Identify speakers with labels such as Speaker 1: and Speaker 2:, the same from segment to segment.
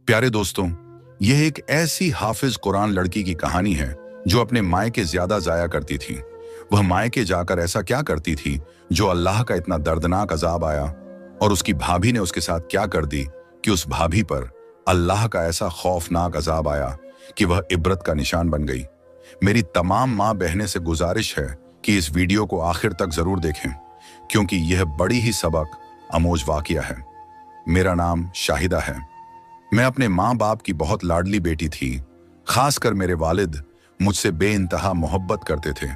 Speaker 1: प्यारे दोस्तों, यह एक ऐसी हाफिज कुरान लड़की की कहानी है जो अपने मायके ज्यादा जाया करती थी। वह मायके जाकर ऐसा क्या करती थी जो अल्लाह का इतना दर्दनाक अजाब आया, और उसकी भाभी ने उसके साथ क्या कर दी कि उस भाभी पर अल्लाह का ऐसा खौफनाक अजाब आया कि वह इबरत का निशान बन गई। मेरी तमाम माँ बहनें से गुजारिश है कि इस वीडियो को आखिर तक जरूर देखें, क्योंकि यह बड़ी ही सबक आमोज वाकया है। मेरा नाम शाहिदा है। मैं अपने माँ बाप की बहुत लाडली बेटी थी। खासकर मेरे वालिद मुझसे बेइंतहा मोहब्बत करते थे।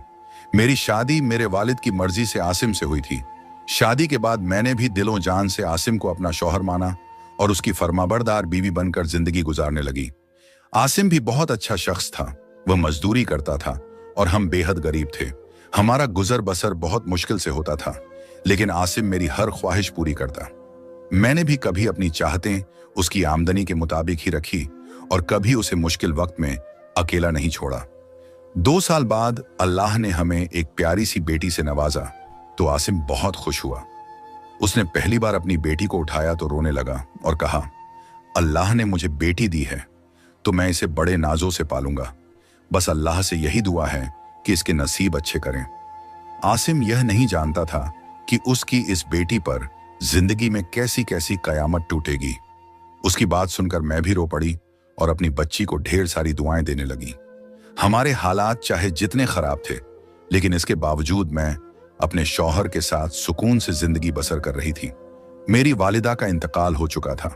Speaker 1: मेरी शादी मेरे वालिद की मर्जी से आसिम से हुई थी। शादी के बाद मैंने भी दिलों जान से आसिम को अपना शौहर माना और उसकी फरमाबरदार बीवी बनकर जिंदगी गुजारने लगी। आसिम भी बहुत अच्छा शख्स था। वह मजदूरी करता था और हम बेहद गरीब थे। हमारा गुजर बसर बहुत मुश्किल से होता था, लेकिन आसिम मेरी हर ख्वाहिश पूरी करता। मैंने भी कभी अपनी चाहतें उसकी आमदनी के मुताबिक ही रखी और कभी उसे मुश्किल वक्त में अकेला नहीं छोड़ा। 2 साल बाद अल्लाह ने हमें एक प्यारी सी बेटी से नवाजा तो आसिम बहुत खुश हुआ। उसने पहली बार अपनी बेटी को उठाया तो रोने लगा और कहा, अल्लाह ने मुझे बेटी दी है तो मैं इसे बड़े नाजों से पालूंगा। बस अल्लाह से यही दुआ है कि इसके नसीब अच्छे करें। आसिम यह नहीं जानता था कि उसकी इस बेटी पर जिंदगी में कैसी कैसी कयामत टूटेगी। उसकी बात सुनकर मैं भी रो पड़ी और अपनी बच्ची को ढेर सारी दुआएं देने लगी। हमारे हालात चाहे जितने खराब थे, लेकिन इसके बावजूद मैं अपने शौहर के साथ सुकून से जिंदगी बसर कर रही थी। मेरी वालिदा का इंतकाल हो चुका था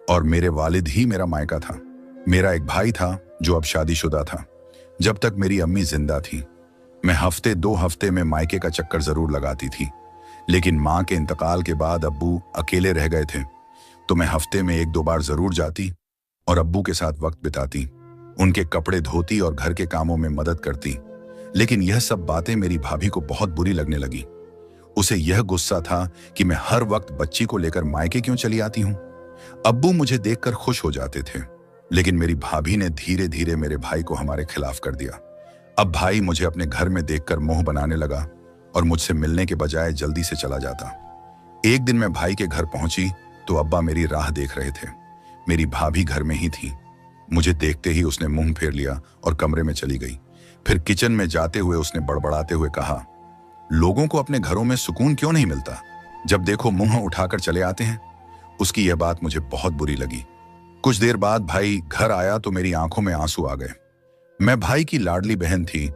Speaker 1: और मेरे वालिद ही मेरा मायका था। मेरा एक भाई था जो अब शादीशुदा था। जब तक मेरी अम्मी जिंदा थी, मैं हफ्ते 2 हफ्ते में मायके का चक्कर जरूर लगाती थी, लेकिन माँ के इंतकाल के बाद अब्बू अकेले रह गए थे तो मैं हफ्ते में 1-2 बार जरूर जाती और अब्बू के साथ वक्त बिताती, उनके कपड़े धोती और घर के कामों में मदद करती। लेकिन यह सब बातें मेरी भाभी को बहुत बुरी लगने लगी। उसे यह गुस्सा था कि मैं हर वक्त बच्ची को लेकर मायके क्यों चली आती हूँ। अब्बू मुझे देखकर खुश हो जाते थे, लेकिन मेरी भाभी ने धीरे धीरे मेरे भाई को हमारे खिलाफ कर दिया। अब भाई मुझे अपने घर में देखकर मोह बनाने लगा और मुझसे मिलने के बजाय जल्दी से चला जाता। एक दिन मैं भाई के घर पहुंची तो अब्बा मेरी राह देख रहे थे। मेरी भाभी घर में ही थी। मुझे देखते ही उसने मुंह फेर लिया और कमरे में चली गई। फिर किचन में जाते हुए उसने बड़बड़ाते हुए कहा, लोगों को अपने घरों में सुकून क्यों नहीं मिलता, जब देखो मुंह उठाकर चले आते हैं। उसकी यह बात मुझे बहुत बुरी लगी। कुछ देर बाद भाई घर आया तो मेरी आंखों में आंसू आ गए। मैं भाई की लाडली बहन थी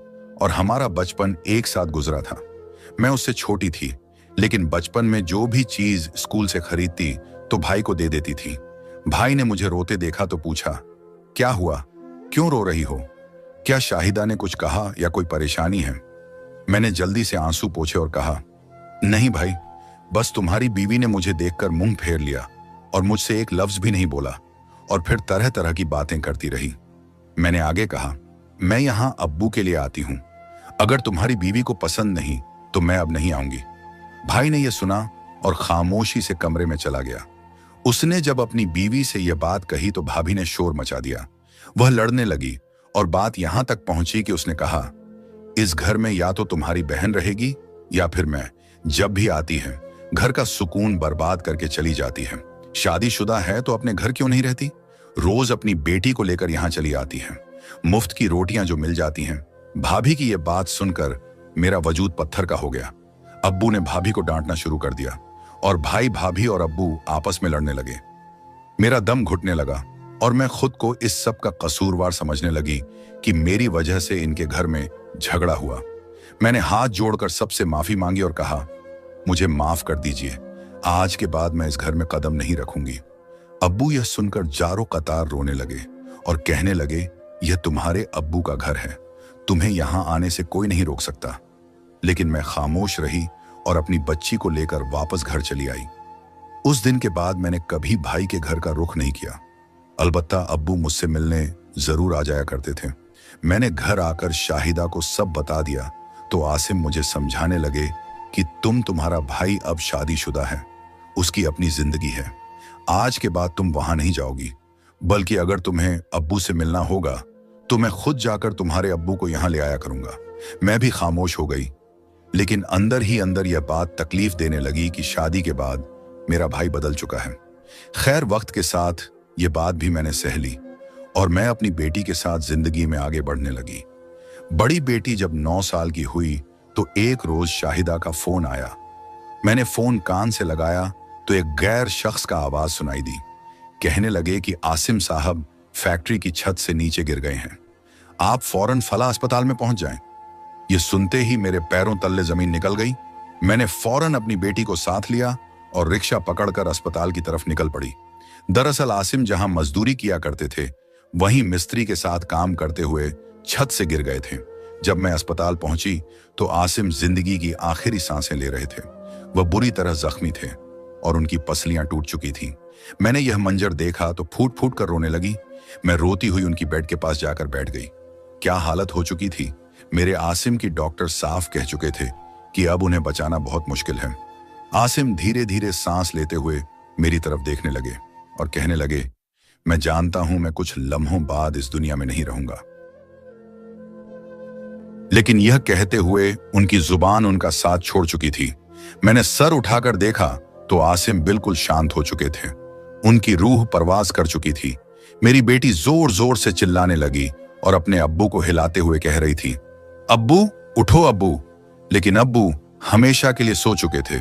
Speaker 1: और हमारा बचपन एक साथ गुजरा था। मैं उससे छोटी थी, लेकिन बचपन में जो भी चीज स्कूल से खरीदती तो भाई को दे देती थी। भाई ने मुझे रोते देखा तो पूछा, क्या हुआ, क्यों रो रही हो? क्या शाहिदा ने कुछ कहा या कोई परेशानी है? मैंने जल्दी से आंसू पोंछे और कहा, नहीं भाई, बस तुम्हारी बीवी ने मुझे देखकर मुंह फेर लिया और मुझसे एक लफ्ज भी नहीं बोला और फिर तरह तरह की बातें करती रही। मैंने आगे कहा, मैं यहां अब्बू के लिए आती हूं। अगर तुम्हारी बीवी को पसंद नहीं तो मैं अब नहीं आऊंगी। भाई ने यह सुना और खामोशी से कमरे में चला गया। उसने जब अपनी बीवी से यह बात कही तो भाभी ने शोर मचा दिया। वह लड़ने लगी और बात यहां तक पहुंची कि उसने कहा, इस घर में या तो तुम्हारी बहन रहेगी या फिर मैं। जब भी आती है घर का सुकून बर्बाद करके चली जाती है। शादीशुदा है तो अपने घर क्यों नहीं रहती? रोज अपनी बेटी को लेकर यहां चली आती है। मुफ्त की रोटियां जो मिल जाती हैं। भाभी की यह बात सुनकर मेरा वजूद पत्थर का हो गया। अब्बू ने भाभी को डांटना शुरू कर दिया और भाई भाभी और अब्बू आपस में लड़ने लगे। मेरा दम घुटने लगा और मैं खुद को इस सब का कसूरवार समझने लगी कि मेरी वजह से इनके घर में झगड़ा हुआ। मैंने हाथ जोड़कर सबसे माफी मांगी और कहा, मुझे माफ कर दीजिए, आज के बाद मैं इस घर में कदम नहीं रखूंगी। अब्बू यह सुनकर जारो कतार रोने लगे और कहने लगे, यह तुम्हारे अब्बू का घर है, तुम्हें यहां आने से कोई नहीं रोक सकता। लेकिन मैं खामोश रही और अपनी बच्ची को लेकर वापस घर चली आई। उस दिन के बाद मैंने कभी भाई के घर का रुख नहीं किया। अलबत्ता अब्बू मुझसे मिलने जरूर आ जाया करते थे। मैंने घर आकर शाहिदा को सब बता दिया तो आसिम मुझे समझाने लगे कि तुम्हारा भाई अब शादीशुदा है, उसकी अपनी जिंदगी है। आज के बाद तुम वहां नहीं जाओगी, बल्कि अगर तुम्हें अब्बू से मिलना होगा तो मैं खुद जाकर तुम्हारे अब्बू को यहां ले आया करूंगा। मैं भी खामोश हो गई, लेकिन अंदर ही अंदर यह बात तकलीफ देने लगी कि शादी के बाद मेरा भाई बदल चुका है। खैर, वक्त के साथ ये बात भी मैंने सह ली और मैं अपनी बेटी के साथ जिंदगी में आगे बढ़ने लगी। बड़ी बेटी जब 9 साल की हुई तो एक रोज शाहिदा का फोन आया। मैंने फोन कान से लगाया तो एक गैर शख्स का आवाज सुनाई दी। कहने लगे कि आसिम साहब फैक्ट्री की छत से नीचे गिर गए हैं, आप फौरन फला अस्पताल में पहुंच जाएं। ये सुनते ही मेरे पैरों तले जमीन निकल गई। मैंने फौरन अपनी बेटी को साथ लिया और रिक्शा पकड़कर अस्पताल की तरफ निकल पड़ी। दरअसल आसिम जहां मजदूरी किया करते थे वहीं मिस्त्री के साथ काम करते हुए छत से गिर गए थे। जब मैं अस्पताल पहुंची तो आसिम जिंदगी की आखिरी सांसें ले रहे थे। वह बुरी तरह जख्मी थे और उनकी पसलियां टूट चुकी थीं। मैंने यह मंजर देखा तो फूट फूट कर रोने लगी। मैं रोती हुई उनकी बेड के पास जाकर बैठ गई। क्या हालत हो चुकी थी। मेरे आसिम की डॉक्टर साफ कह चुके थे कि अब उन्हें बचाना बहुत मुश्किल है। आसिम धीरे धीरे सांस लेते हुए मेरी तरफ देखने लगे और कहने लगे, मैं जानता हूं मैं कुछ लम्हों बाद इस दुनिया में नहीं रहूंगा। लेकिन यह कहते हुए उनकी जुबान उनका साथ छोड़ चुकी थी। मैंने सर उठाकर देखा तो आसिम बिल्कुल शांत हो चुके थे। उनकी रूह परवाज कर चुकी थी। मेरी बेटी जोर जोर से चिल्लाने लगी और अपने अब्बू को हिलाते हुए कह रही थी, अब्बू उठो अब्बू। लेकिन अब्बू हमेशा के लिए सो चुके थे।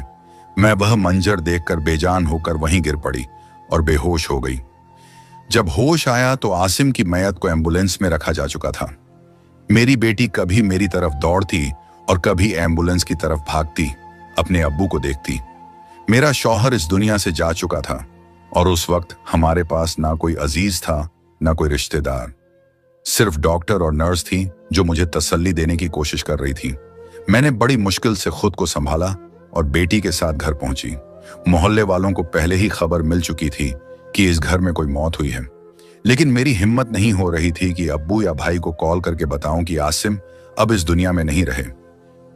Speaker 1: मैं वह मंजर देखकर बेजान होकर वहीं गिर पड़ी और बेहोश हो गई। जब होश आया तो आसिम की मैयत को एम्बुलेंस में रखा जा चुका था। मेरी बेटी कभी मेरी तरफ दौड़ती और कभी एम्बुलेंस की तरफ भागती, अपने अब्बू को देखती। मेरा शौहर इस दुनिया से जा चुका था और उस वक्त हमारे पास ना कोई अजीज था ना कोई रिश्तेदार। सिर्फ डॉक्टर और नर्स थी जो मुझे तसल्ली देने की कोशिश कर रही थी। मैंने बड़ी मुश्किल से खुद को संभाला और बेटी के साथ घर पहुंची। मोहल्ले वालों को पहले ही खबर मिल चुकी थी कि इस घर में कोई मौत हुई है, लेकिन मेरी हिम्मत नहीं हो रही थी कि अब्बू या भाई को कॉल करके बताऊं कि आसिम अब इस दुनिया में नहीं रहे।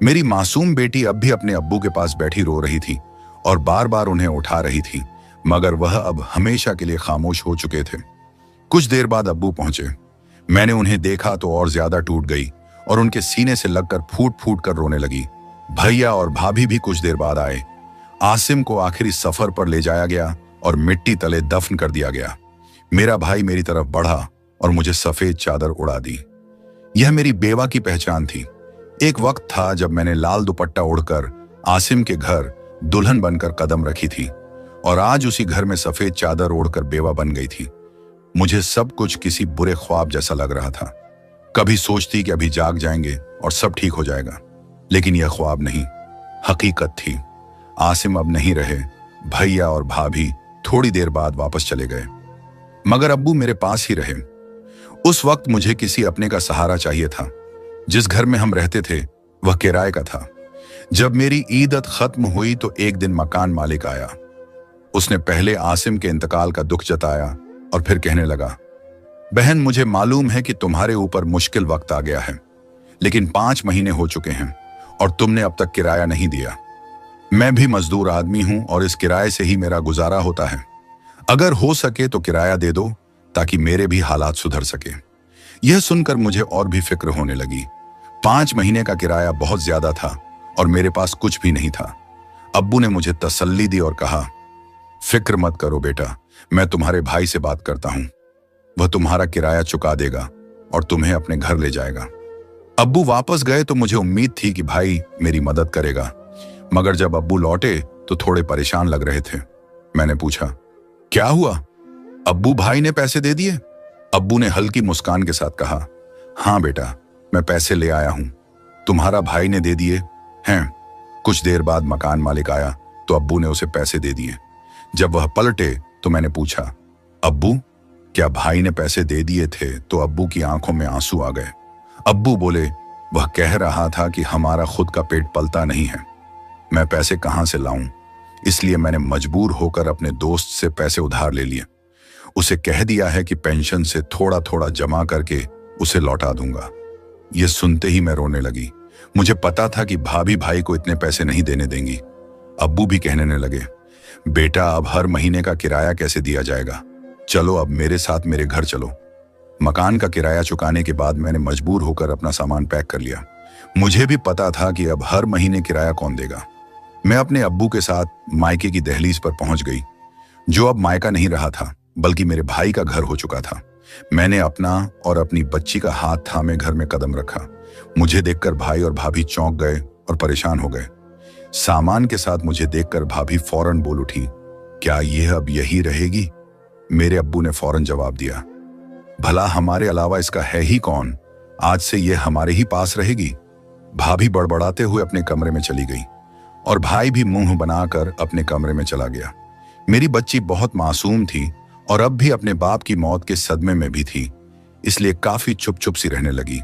Speaker 1: मेरी मासूम बेटी अब भी अपने अब्बू के पास बैठी रो रही थी और बार बार उन्हें उठा रही थी, मगर वह अब हमेशा के लिए खामोश हो चुके थे। कुछ देर बाद अब्बू पहुंचे। मैंने उन्हें देखा तो और ज्यादा टूट गई और उनके सीने से लगकर फूट फूट कर रोने लगी। भैया और भाभी भी कुछ देर बाद आए। आसिम को आखिरी सफर पर ले जाया गया और मिट्टी तले दफन कर दिया गया। मेरा भाई मेरी तरफ बढ़ा और मुझे सफेद चादर उड़ा दी। यह मेरी बेवा की पहचान थी। एक वक्त था जब मैंने लाल दुपट्टा ओढ़कर आसिम के घर दुल्हन बनकर कदम रखी थी और आज उसी घर में सफेद चादर ओढ़कर बेवा बन गई थी। मुझे सब कुछ किसी बुरे ख्वाब जैसा लग रहा था। कभी सोचती कि अभी जाग जाएंगे और सब ठीक हो जाएगा, लेकिन यह ख्वाब नहीं, हकीकत थी। आसिम अब नहीं रहे। भैया और भाभी थोड़ी देर बाद वापस चले गए, मगर अब्बू मेरे पास ही रहे। उस वक्त मुझे किसी अपने का सहारा चाहिए था। जिस घर में हम रहते थे वह किराए का था। जब मेरी ईदत खत्म हुई तो एक दिन मकान मालिक आया। उसने पहले आसिम के इंतकाल का दुख जताया और फिर कहने लगा, बहन मुझे मालूम है कि तुम्हारे ऊपर मुश्किल वक्त आ गया है, लेकिन 5 महीने हो चुके हैं और तुमने अब तक किराया नहीं दिया। मैं भी मजदूर आदमी हूं और इस किराए से ही मेरा गुजारा होता है। अगर हो सके तो किराया दे दो ताकि मेरे भी हालात सुधर सके। यह सुनकर मुझे और भी फिक्र होने लगी। 5 महीने का किराया बहुत ज्यादा था और मेरे पास कुछ भी नहीं था। अब्बू ने मुझे तसल्ली दी और कहा, फिक्र मत करो बेटा, मैं तुम्हारे भाई से बात करता हूं। वह तुम्हारा किराया चुका देगा और तुम्हें अपने घर ले जाएगा। अब्बू वापस गए तो मुझे उम्मीद थी कि भाई मेरी मदद करेगा, मगर जब अब्बू लौटे तो थोड़े परेशान लग रहे थे। मैंने पूछा, क्या हुआ? अब्बू भाई ने पैसे दे दिए? अब्बू ने हल्की मुस्कान के साथ कहा, हाँ बेटा, मैं पैसे ले आया हूं। तुम्हारा भाई ने दे दिए हैं? कुछ देर बाद मकान मालिक आया तो अब्बू ने उसे पैसे दे दिए। जब वह पलटे तो मैंने पूछा, अब्बू क्या भाई ने पैसे दे दिए थे? तो अब्बू की आंखों में आंसू आ गए। अब्बू बोले, वह कह रहा था कि हमारा खुद का पेट पलता नहीं है, मैं पैसे कहां से लाऊं, इसलिए मैंने मजबूर होकर अपने दोस्त से पैसे उधार ले लिए। उसे कह दिया है कि पेंशन से थोड़ा थोड़ा जमा करके उसे लौटा दूंगा। यह सुनते ही मैं रोने लगी। मुझे पता था कि भाभी भाई को इतने पैसे नहीं देने देंगी। अब्बू भी कहने लगे, बेटा अब हर महीने का किराया कैसे दिया जाएगा? चलो अब मेरे साथ मेरे घर चलो। मकान का किराया चुकाने के बाद मैंने मजबूर होकर अपना सामान पैक कर लिया। मुझे भी पता था कि अब हर महीने किराया कौन देगा। मैं अपने अब्बू के साथ मायके की दहलीज पर पहुंच गई, जो अब मायका नहीं रहा था। बल्कि मेरे भाई का घर हो चुका था। मैंने अपना और अपनी बच्ची का हाथ थामे घर में कदम रखा। मुझे देखकर भाई और भाभी चौंक गए और परेशान हो गए। सामान के साथ मुझे देखकर भाभी फौरन बोल उठी, क्या यह अब यही रहेगी? मेरे अब्बू ने फौरन जवाब दिया, भला हमारे अलावा इसका है ही कौन? आज से यह हमारे ही पास रहेगी। भाभी बड़बड़ाते हुए अपने कमरे में चली गई और भाई भी मुंह बनाकर अपने कमरे में चला गया। मेरी बच्ची बहुत मासूम थी और अब भी अपने बाप की मौत के सदमे में भी थी, इसलिए काफी चुप चुप सी रहने लगी।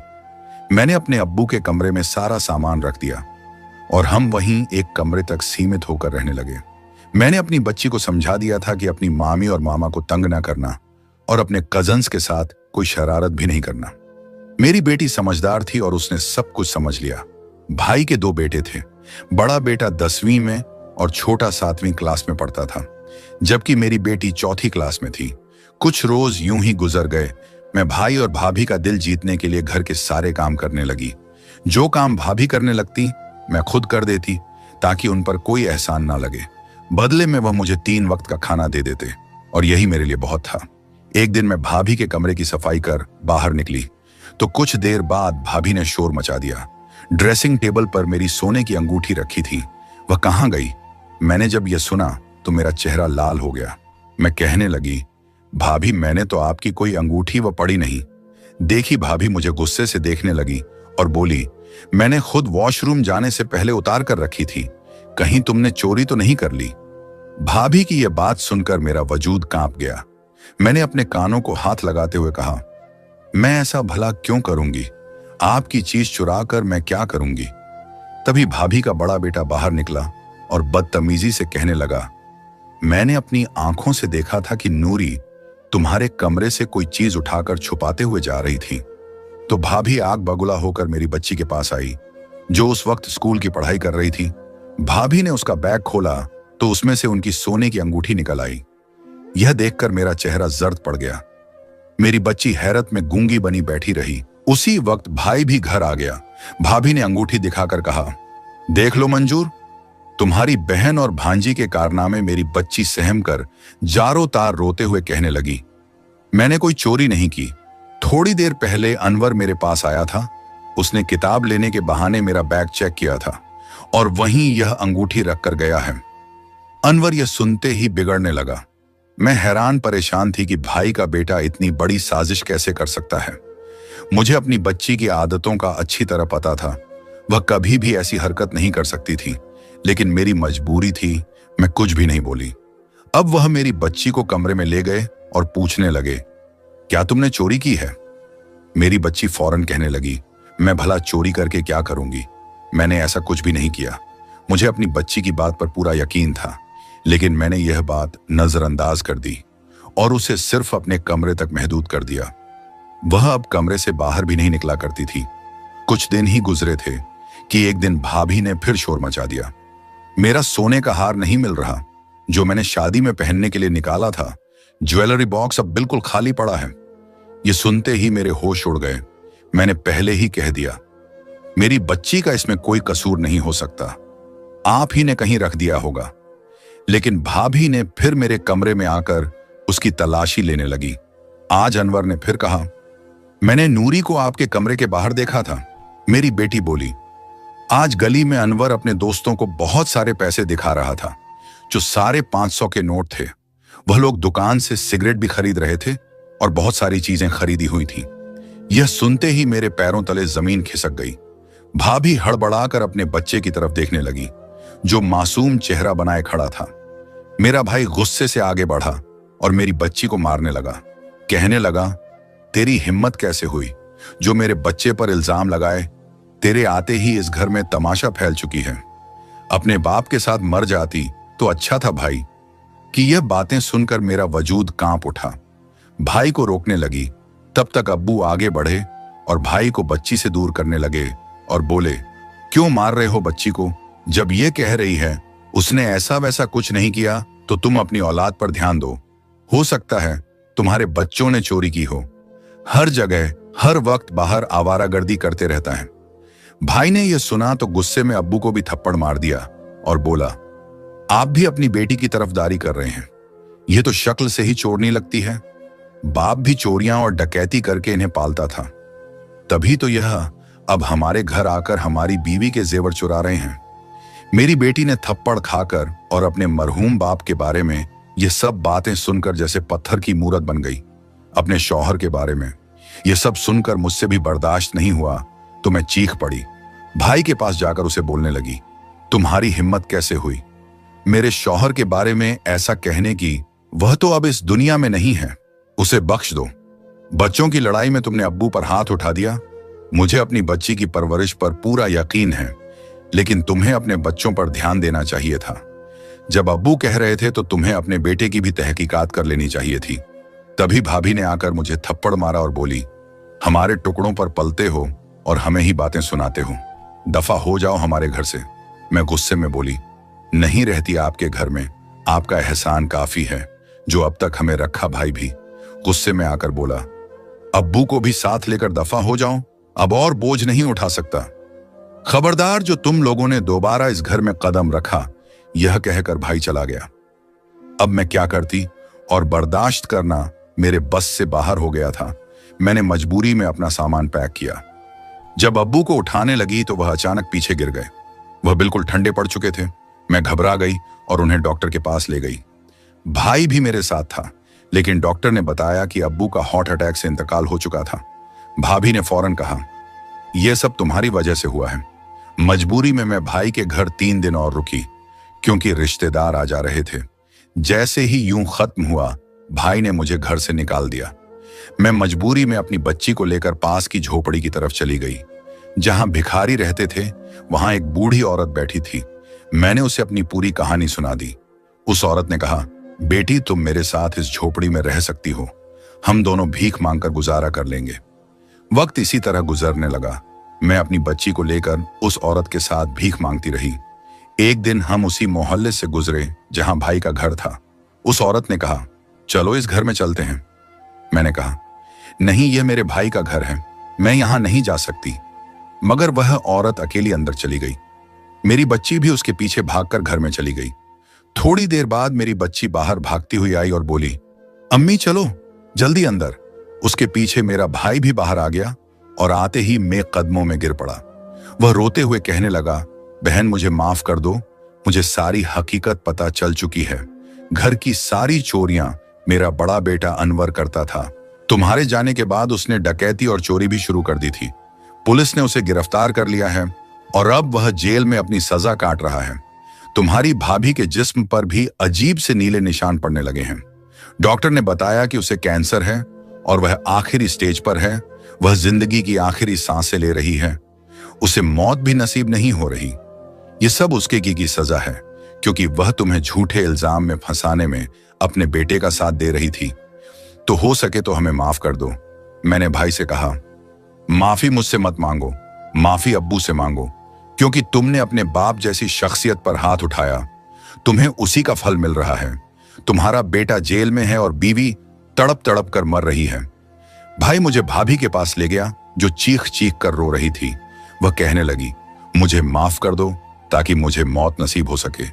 Speaker 1: मैंने अपने अब्बू के कमरे में सारा सामान रख दिया और हम वहीं एक कमरे तक सीमित होकर रहने लगे। मैंने अपनी बच्ची को समझा दिया था कि अपनी मामी और मामा को तंग ना करना और अपने कजन्स के साथ कोई शरारत भी नहीं करना। मेरी बेटी समझदार थी और उसने सब कुछ समझ लिया। भाई के 2 बेटे थे। बड़ा बेटा 10वीं में और छोटा 7वीं क्लास में पढ़ता था, जबकि मेरी बेटी 4थी क्लास में थी। कुछ रोज यूं ही गुजर गए। मैं भाई और भाभी का दिल जीतने के लिए घर के सारे काम करने लगी। जो काम भाभी करने लगती मैं खुद कर देती, ताकि उन पर कोई एहसान ना लगे। बदले में वह मुझे 3 वक्त का खाना दे देते और यही मेरे लिए बहुत था। एक दिन मैं भाभी के कमरे की सफाई कर बाहर निकली तो कुछ देर बाद भाभी ने शोर मचा दिया। ड्रेसिंग टेबल पर मेरी सोने की अंगूठी रखी थी, वह कहाँ गई? मैंने जब यह सुना तो मेरा चेहरा लाल हो गया। मैं कहने लगी, भाभी मैंने तो आपकी कोई अंगूठी व पड़ी नहीं। देखी भाभी मुझे गुस्से से देखने लगी और बोली, मैंने खुद वॉशरूम जाने से पहले उतार कर रखी थी, कहीं तुमने चोरी तो नहीं कर ली? भाभी की यह बात सुनकर मेरा वजूद कांप गया। मैंने अपने कानों को हाथ लगाते हुए कहा, मैं ऐसा भला क्यों करूंगी? आपकी चीज चुरा कर मैं क्या करूंगी? तभी भाभी का बड़ा बेटा बाहर निकला और बदतमीजी से कहने लगा, मैंने अपनी आंखों से देखा था कि नूरी तुम्हारे कमरे से कोई चीज उठाकर छुपाते हुए जा रही थी। तो भाभी आग बगुला होकर मेरी बच्ची के पास आई, जो उस वक्त स्कूल की पढ़ाई कर रही थी। भाभी ने उसका बैग खोला तो उसमें से उनकी सोने की अंगूठी निकल आई। यह देखकर मेरा चेहरा जर्द पड़ गया। मेरी बच्ची हैरत में गूंगी बनी बैठी रही। उसी वक्त भाई भी घर आ गया। भाभी ने अंगूठी दिखाकर कहा, देख लो मंजूर, तुम्हारी बहन और भांजी के कारनामे। मेरी बच्ची सहम कर जारों तार रोते हुए कहने लगी, मैंने कोई चोरी नहीं की। थोड़ी देर पहले अनवर मेरे पास आया था। उसने किताब लेने के बहाने मेरा बैग चेक किया था और वहीं यह अंगूठी रखकर गया है। अनवर यह सुनते ही बिगड़ने लगा। मैं हैरान परेशान थी कि भाई का बेटा इतनी बड़ी साजिश कैसे कर सकता है। मुझे अपनी बच्ची की आदतों का अच्छी तरह पता था। वह कभी भी ऐसी हरकत नहीं कर सकती थी, लेकिन मेरी मजबूरी थी। मैं कुछ भी नहीं बोली। अब वह मेरी बच्ची को कमरे में ले गए और पूछने लगे, क्या तुमने चोरी की है? मेरी बच्ची फौरन कहने लगी, मैं भला चोरी करके क्या करूंगी? मैंने ऐसा कुछ भी नहीं किया। मुझे अपनी बच्ची की बात पर पूरा यकीन था, लेकिन मैंने यह बात नजरअंदाज कर दी और उसे सिर्फ अपने कमरे तक महदूद कर दिया। वह अब कमरे से बाहर भी नहीं निकला करती थी। कुछ दिन ही गुजरे थे कि एक दिन भाभी ने फिर शोर मचा दिया। मेरा सोने का हार नहीं मिल रहा, जो मैंने शादी में पहनने के लिए निकाला था। ज्वेलरी बॉक्स अब बिल्कुल खाली पड़ा है। ये सुनते ही मेरे होश उड़ गए। मैंने पहले ही कह दिया, मेरी बच्ची का इसमें कोई कसूर नहीं हो सकता, आप ही ने कहीं रख दिया होगा। लेकिन भाभी ने फिर मेरे कमरे में आकर उसकी तलाशी लेने लगी। आज अनवर ने फिर कहा, मैंने नूरी को आपके कमरे के बाहर देखा था। मेरी बेटी बोली, आज गली में अनवर अपने दोस्तों को बहुत सारे पैसे दिखा रहा था, जो सारे 500 के नोट थे। वह लोग दुकान से सिगरेट भी खरीद रहे थे और बहुत सारी चीजें खरीदी हुई थी। यह सुनते ही मेरे पैरों तले जमीन खिसक गई। भाभी हड़बड़ाकर अपने बच्चे की तरफ देखने लगी, जो मासूम चेहरा बनाए खड़ा था। मेरा भाई गुस्से से आगे बढ़ा और मेरी बच्ची को मारने लगा। कहने लगा, तेरी हिम्मत कैसे हुई जो मेरे बच्चे पर इल्जाम लगाए? तेरे आते ही इस घर में तमाशा फैल चुकी है। अपने बाप के साथ मर जाती तो अच्छा था भाई। कि यह बातें सुनकर मेरा वजूद कांप उठा। भाई को रोकने लगी, तब तक अब्बू आगे बढ़े और भाई को बच्ची से दूर करने लगे और बोले, क्यों मार रहे हो बच्ची को? जब ये कह रही है उसने ऐसा वैसा कुछ नहीं किया, तो तुम अपनी औलाद पर ध्यान दो। हो सकता है तुम्हारे बच्चों ने चोरी की हो। हर जगह हर वक्त बाहर आवारागर्दी करते रहता है। भाई ने यह सुना तो गुस्से में अब्बू को भी थप्पड़ मार दिया और बोला, आप भी अपनी बेटी की तरफदारी कर रहे हैं। ये तो शक्ल से ही चोरनी लगती है। बाप भी चोरियां और डकैती करके इन्हें पालता था, तभी तो यह अब हमारे घर आकर हमारी बीवी के जेवर चुरा रहे हैं। मेरी बेटी ने थप्पड़ खाकर और अपने मरहूम बाप के बारे में ये सब बातें सुनकर जैसे पत्थर की मूरत बन गई। अपने शौहर के बारे में ये सब सुनकर मुझसे भी बर्दाश्त नहीं हुआ तो मैं चीख पड़ी। भाई के पास जाकर उसे बोलने लगी, तुम्हारी हिम्मत कैसे हुई मेरे शौहर के बारे में ऐसा कहने की? वह तो अब इस दुनिया में नहीं है, उसे बख्श दो। बच्चों की लड़ाई में तुमने अब्बू पर हाथ उठा दिया। मुझे अपनी बच्ची की परवरिश पर पूरा यकीन है, लेकिन तुम्हें अपने बच्चों पर ध्यान देना चाहिए था। जब अब्बू कह रहे थे तो तुम्हें अपने बेटे की भी तहकीकात कर लेनी चाहिए थी। तभी भाभी ने आकर मुझे थप्पड़ मारा और बोली, हमारे टुकड़ों पर पलते हो और हमें ही बातें सुनाते हो, दफा हो जाओ हमारे घर से। मैं गुस्से में बोली, नहीं रहती आपके घर में, आपका एहसान काफी है जो अब तक हमें रखा। भाई भी गुस्से में आकर बोला, अब्बू को भी साथ लेकर दफा हो जाओ, अब और बोझ नहीं उठा सकता। खबरदार, जो तुम लोगों ने दोबारा इस घर में कदम रखा। यह कहकर भाई चला गया। अब मैं क्या करती, और बर्दाश्त करना मेरे बस से बाहर हो गया था। मैंने मजबूरी में अपना सामान पैक किया। जब अब्बू को उठाने लगी तो वह अचानक पीछे गिर गए। वह बिल्कुल ठंडे पड़ चुके थे। मैं घबरा गई और उन्हें डॉक्टर के पास ले गई। भाई भी मेरे साथ था, लेकिन डॉक्टर ने बताया कि अब्बू का हार्ट अटैक से इंतकाल हो चुका था। भाभी ने फौरन कहा, यह सब तुम्हारी वजह से हुआ है। मजबूरी में मैं भाई के घर 3 दिन और रुकी, क्योंकि रिश्तेदार आ जा रहे थे। जैसे ही यूं खत्म हुआ, भाई ने मुझे घर से निकाल दिया। मैं मजबूरी में अपनी बच्ची को लेकर पास की झोपड़ी की तरफ चली गई। जहां भिखारी रहते थे वहां एक बूढ़ी औरत बैठी थी। मैंने उसे अपनी पूरी कहानी सुना दी। उस औरत ने कहा, बेटी तुम मेरे साथ इस झोपड़ी में रह सकती हो, हम दोनों भीख मांगकर गुजारा कर लेंगे। वक्त इसी तरह गुजरने लगा। मैं अपनी बच्ची को लेकर उस औरत के साथ भीख मांगती रही। एक दिन हम उसी मोहल्ले से गुजरे जहां भाई का घर था। उस औरत ने कहा, चलो इस घर में चलते हैं। मैंने कहा, नहीं, यह मेरे भाई का घर है, मैं यहां नहीं जा सकती। मगर वह औरत अकेली अंदर चली गई। मेरी बच्ची भी उसके पीछे भागकर घर में चली गई। थोड़ी देर बाद मेरी बच्ची बाहर भागती हुई आई और बोली, अम्मी चलो जल्दी अंदर। उसके पीछे मेरा भाई भी बाहर आ गया और आते ही मैं कदमों में गिर पड़ा। वह रोते हुए कहने लगा, बहन मुझे माफ कर दो, मुझे सारी हकीकत पता चल चुकी है। घर की सारी चोरियां मेरा बड़ा बेटा अनवर करता था। तुम्हारे जाने के बाद उसने डकैती और चोरी भी शुरू कर दी थी। पुलिस ने उसे गिरफ्तार कर लिया है और अब वह जेल में अपनी सजा काट रहा है। तुम्हारी भाभी के जिस्म पर भी अजीब से नीले निशान पड़ने लगे हैं। डॉक्टर ने बताया कि उसे कैंसर है और वह आखिरी स्टेज पर है। वह जिंदगी की आखिरी सांसें ले रही है। उसे मौत भी नसीब नहीं हो रही। ये सब उसके की सजा है, क्योंकि वह तुम्हें झूठे इल्जाम में फंसाने में अपने बेटे का साथ दे रही थी। तो हो सके तो हमें माफ कर दो। मैंने भाई से कहा, माफी मुझसे मत मांगो, माफी अब्बू से मांगो, क्योंकि तुमने अपने बाप जैसी शख्सियत पर हाथ उठाया। तुम्हें उसी का फल मिल रहा है। तुम्हारा बेटा जेल में है और बीवी तड़प तड़प कर मर रही है। भाई मुझे भाभी के पास ले गया, जो चीख चीख कर रो रही थी। वह कहने लगी, मुझे माफ कर दो ताकि मुझे मौत नसीब हो सके,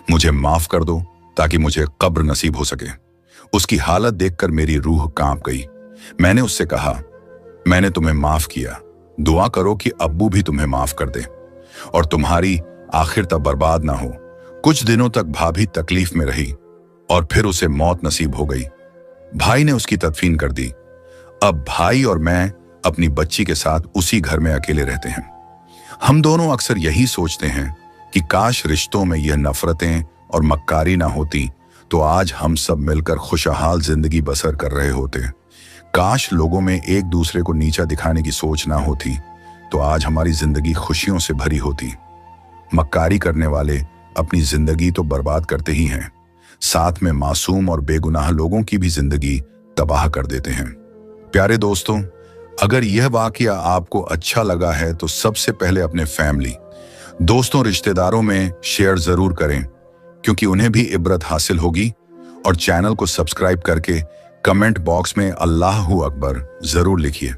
Speaker 1: मुझे माफ कर दो ताकि मुझे कब्र नसीब हो सके। उसकी हालत देखकर मेरी रूह कांप गई। मैंने उससे कहा, मैंने तुम्हें माफ किया, दुआ करो कि अब्बू भी तुम्हें माफ कर दे और तुम्हारी आखिर तक बर्बाद ना हो। कुछ दिनों तक भाभी तकलीफ में रही और फिर उसे मौत नसीब हो गई। भाई ने उसकी तदफीन कर दी। अब भाई और मैं अपनी बच्ची के साथ उसी घर में अकेले रहते हैं। हम दोनों अक्सर यही सोचते हैं कि काश रिश्तों में यह नफरतें और मक्कारी ना होती तो आज हम सब मिलकर खुशहाल जिंदगी बसर कर रहे होते। काश लोगों में एक दूसरे को नीचा दिखाने की सोच ना होती तो आज हमारी जिंदगी खुशियों से भरी होती। मक्कारी करने वाले अपनी जिंदगी तो बर्बाद करते ही हैं, साथ में मासूम और बेगुनाह लोगों की भी जिंदगी तबाह कर देते हैं। प्यारे दोस्तों, अगर यह वाकया आपको अच्छा लगा है तो सबसे पहले अपने फैमिली, दोस्तों, रिश्तेदारों में शेयर जरूर करें, क्योंकि उन्हें भी इबरत हासिल होगी। और चैनल को सब्सक्राइब करके कमेंट बॉक्स में अल्लाहू अकबर जरूर लिखिए।